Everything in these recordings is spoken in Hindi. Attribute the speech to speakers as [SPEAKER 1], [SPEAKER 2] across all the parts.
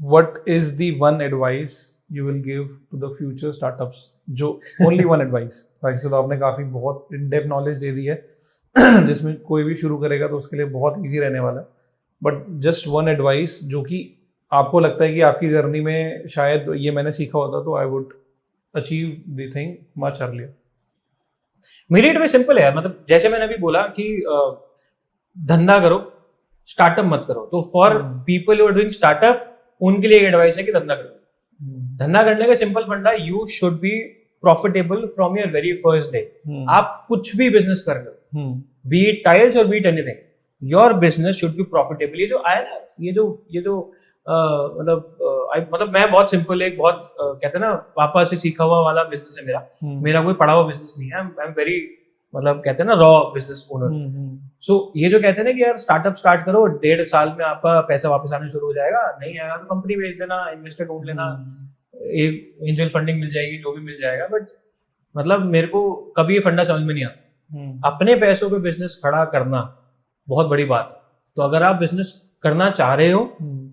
[SPEAKER 1] what is the one advice you will give to the future startups? जो only one advice, वैसे तो आपने काफी बहुत इन डेप्थ नॉलेज दे दी है जिसमें कोई भी शुरू करेगा तो उसके लिए बहुत इजी रहने वाला है, बट जस्ट वन एडवाइस जो कि आपको लगता है कि आपकी जर्नी में शायद ये मैंने सीखा होता तो I would achieve the thing much earlier.
[SPEAKER 2] मेरी एडवाइस सिंपल है, मतलब जैसे मैंने अभी बोला कि धंधा करो, स्टार्टअप मत करो. तो for people who are doing startup, उनके लिए एडवाइस है कि धंधा करो. धंधा करने का सिंपल फंडा, you should be profitable from your very first day. आप कुछ भी बिजनेस कर लो, बी इट टाइल्स और B it anything, your business should be profitable. ये जो आया ना, ये जो मतलब मैं बहुत सिंपल, एक बहुत कहते हैं ना पापा से सीखा हुआ वाला बिजनेस है मेरा. मेरा कोई पढ़ा हुआ बिजनेस नहीं है. आई एम वेरी, मतलब कहते हैं ना रॉ बिजनेस ओनर. सो ये जो कहते हैं ना कि यार स्टार्टअप स्टार्ट करो, 1.5 साल में आपका पैसा वापस आने शुरू हो जाएगा, नहीं आएगा तो कंपनी बेच देना, इन्वेस्टर ढूंढ लेना, एंजल फंडिंग मिल जाएगी, जो भी मिल जाएगा. बट मतलब मेरे को कभी ये फंडा समझ में नहीं आता. अपने पैसों पे बिजनेस खड़ा करना बहुत बड़ी बात है. तो अगर आप बिजनेस करना चाह रहे हो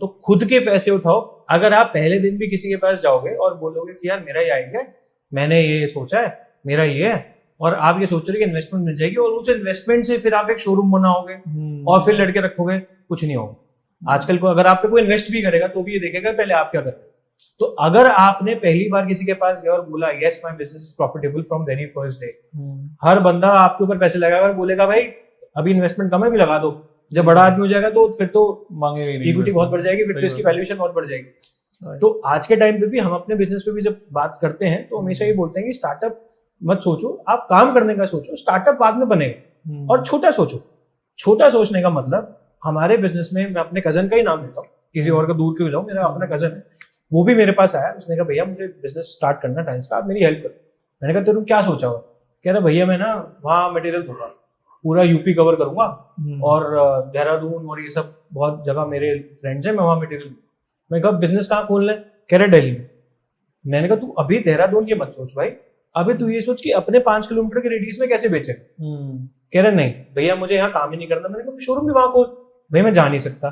[SPEAKER 2] तो खुद के पैसे उठाओ. अगर आप पहले दिन भी किसी के पास जाओगे और बोलोगे कि यार मेरा ये आइडिया है, मैंने ये सोचा है, मेरा ये है, और आप ये सोच रहे कि इन्वेस्टमेंट मिल जाएगी, और उस इन्वेस्टमेंट से फिर आप एक शोरूम बनाओगे और फिर लड़के रखोगे, कुछ नहीं होगा. आजकल को अगर आप पे कोई इन्वेस्ट भी करेगा तो भी ये देखेगा पहले आप क्या कर रहे हो. तो अगर आपने पहली बार किसी के पास गया और बोला yes my business is profitable from very first day, हर बंदा आपके ऊपर पैसे लगाएगा और बोलेगा भाई अभी इन्वेस्टमेंट कम है, भी लगा दो. जब बड़ा आदमी हो जाएगा तो फिर तो मांगेगा, इक्विटी बहुत बढ़ जाएगी, फिर तो इसकी वैल्यूएशन बहुत बढ़ जाएगी. तो आज के टाइम पे भी हम अपने बिजनेस पे भी जब बात करते हैं तो हमेशा ये बोलते हैं कि स्टार्टअप मत सोचो, आप काम करने का सोचो, स्टार्टअप बाद में बनेगा. और छोटा सोचो. छोटा सोचने का मतलब, हमारे बिजनेस में मैं अपने कजन का ही नाम लेता हूँ, किसी और का दूर क्यों जाऊँ, मेरा अपना कजन है, वो भी मेरे पास आया. उसने कहा भैया मुझे बिजनेस स्टार्ट करना टाइल्स का, आप मेरी हेल्प करो. मैंने कहा तेरे क्या सोचा हुआ? कह रहा भैया मैं ना वहाँ मटेरियल दूंगा, पूरा यूपी कवर करूंगा, और देहरादून और ये सब बहुत जगह मेरे फ्रेंड्स हैं, मैं वहाँ मटेरियल. मैं कहा बिजनेस कहाँ खोलना है? कह रहा दिल्ली में. मैंने कहा तू अभी देहरादून के मत सोच भाई, अभी तू ये सोच कि अपने 5 किलोमीटर के रेडियस में कैसे बेचे. कह रहा नहीं भैया मुझे यहाँ काम ही नहीं करना. मैंने कहा शोरूम भी वहां खोल. भाई मैं जा नहीं सकता.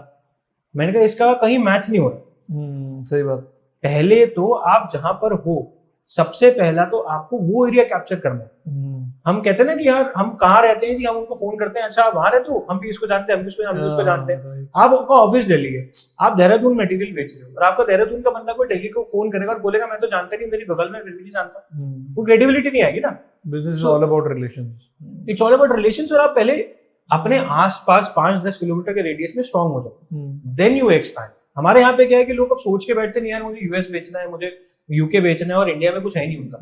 [SPEAKER 2] मैंने कहा इसका कहीं मैच नहीं हो रहा.
[SPEAKER 1] सही बात.
[SPEAKER 2] पहले तो आप जहां पर हो, सबसे पहला तो आपको वो एरिया कैप्चर करना है. हम कहते हैं ना कि यार हम कहाँ रहते हैं जी, हम उनको फोन करते हैं, अच्छा वहां रहते हो, हम भी इसको जानते हैं, हम भी उसको जानते हैं. आपका ऑफिस दिल्ली है, आप देहरादून मटेरियल बेच रहे हो, और आपका देहरादून का बंदा कोई दिल्ली को फोन करेगा और बोलेगा मैं तो जानता नहीं, मेरी बगल में, फिर भी नहीं जानता, वो क्रेडिबिलिटी नहीं आएगी ना.
[SPEAKER 1] Business is all about relations.
[SPEAKER 2] It's all about relations. और आप पहले अपने आसपास 5-10 किलोमीटर के रेडियस में स्ट्रांग हो जाओ, देन यू एक्सपैंड. हमारे यहाँ पे क्या है कि लोग अब सोच के बैठते नहीं यार मुझे यूएस बेचना है, मुझे यूके बेचना है, और इंडिया में कुछ है नहीं उनका.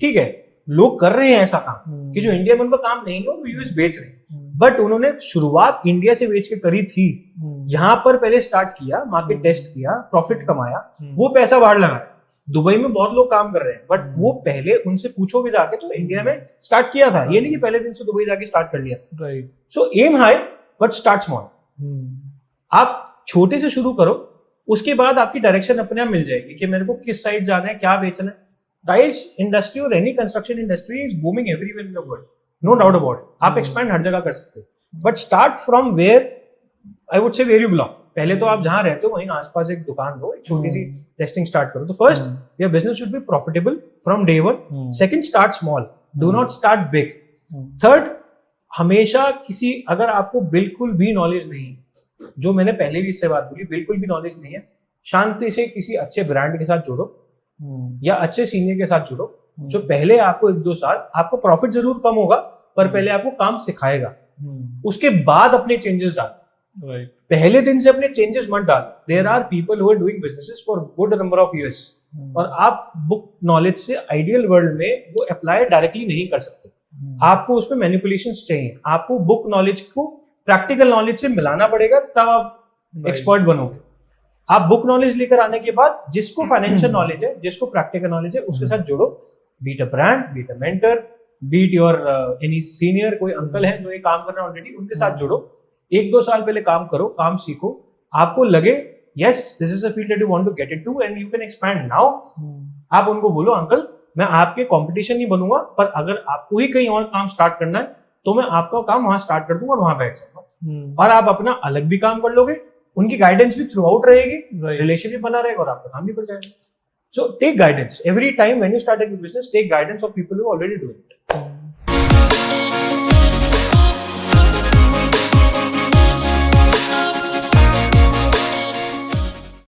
[SPEAKER 2] ठीक है, लोग कर रहे हैं ऐसा काम कि जो इंडिया में उनका काम नहीं है वो यूएस बेच रहे हैं, बट उन्होंने शुरुआत इंडिया से बेच के करी थी. यहाँ पर पहले स्टार्ट किया, मार्केट टेस्ट किया, प्रॉफिट कमाया, वो पैसा बाहर लगाया. दुबई में बहुत लोग काम कर रहे हैं, बट वो पहले उनसे पूछोगे जाके तो इंडिया में स्टार्ट किया था. ये नहीं कि पहले दिन से दुबई जाके स्टार्ट कर लिया. Right. So aim high but start small. आप छोटे से शुरू करो, उसके बाद आपकी डायरेक्शन अपने आप मिल जाएगी कि मेरे को किस साइड जाना है, क्या बेचना है. टाइल्स इंडस्ट्री और any construction industry is booming everywhere in the world, no doubt about it. आप एक्सपैंड हर जगह कर सकते हो, but start from where I would say where you belong. पहले तो आप जहां रहते हो वहीं आसपास एक दुकान लो, एक छोटी सी टेस्टिंग स्टार्ट करो. तो first your business should be profitable from day one. Second start small, do not start big. Third, हमेशा किसी, अगर आपको बिल्कुल भी नॉलेज नहीं, जो मैंने पहले भी इससे बात बोली, बिल्कुल भी नॉलेज नहीं है, शांति से किसी अच्छे ब्रांड के साथ जुड़ो या अच्छे सीनियर के साथ जुड़ो, जो पहले आपको 1-2 साल, आपको प्रॉफिट जरूर कम होगा पर पहले आपको काम सिखाएगा. उसके बाद अपने चेंजेस डाल.
[SPEAKER 1] राइट.
[SPEAKER 2] पहले दिन से अपने चेंजेस मत डाल. There are people who are doing businesses for good number of years, और आप बुक नॉलेज से आइडियल वर्ल्ड में वो अप्लाई डायरेक्टली नहीं कर सकते. आपको उसमें मैनिपुलेशंस चाहिए. आपको बुक नॉलेज को प्रैक्टिकल नॉलेज से मिलाना पड़ेगा, तब आप एक्सपर्ट बनोगे. आप बुक नॉलेज लेकर आने के बाद जिसको फाइनेंशियल नॉलेज है, जिसको प्रैक्टिकल नॉलेज है, उसके साथ जुड़ो. Be it a brand, be it a mentor, be it your any senior, कोई अंकल है जो ये काम कर रहे हैं ऑलरेडी, उनके साथ जुड़ो. 1-2 साल पहले काम करो, काम सीखो. आपको लगे yes this is a field that you want to get into and you can expand now. आप उनको बोलो अंकल मैं आपके कंपटीशन नहीं बनूंगा, पर अगर आपको ही कहीं और काम स्टार्ट करना है तो मैं आपका काम वहां स्टार्ट कर दूंगा और वहां बैठ जाऊंगा. और आप अपना अलग भी काम कर लोगे, उनकी गाइडेंस भी थ्रू आउट रहेगी,
[SPEAKER 1] Right.
[SPEAKER 2] रिलेशन भी बना रहेगा और आपका काम भी बढ़ जाएगा. So take guidance every time when you start a new business. Take guidance of people who already do it.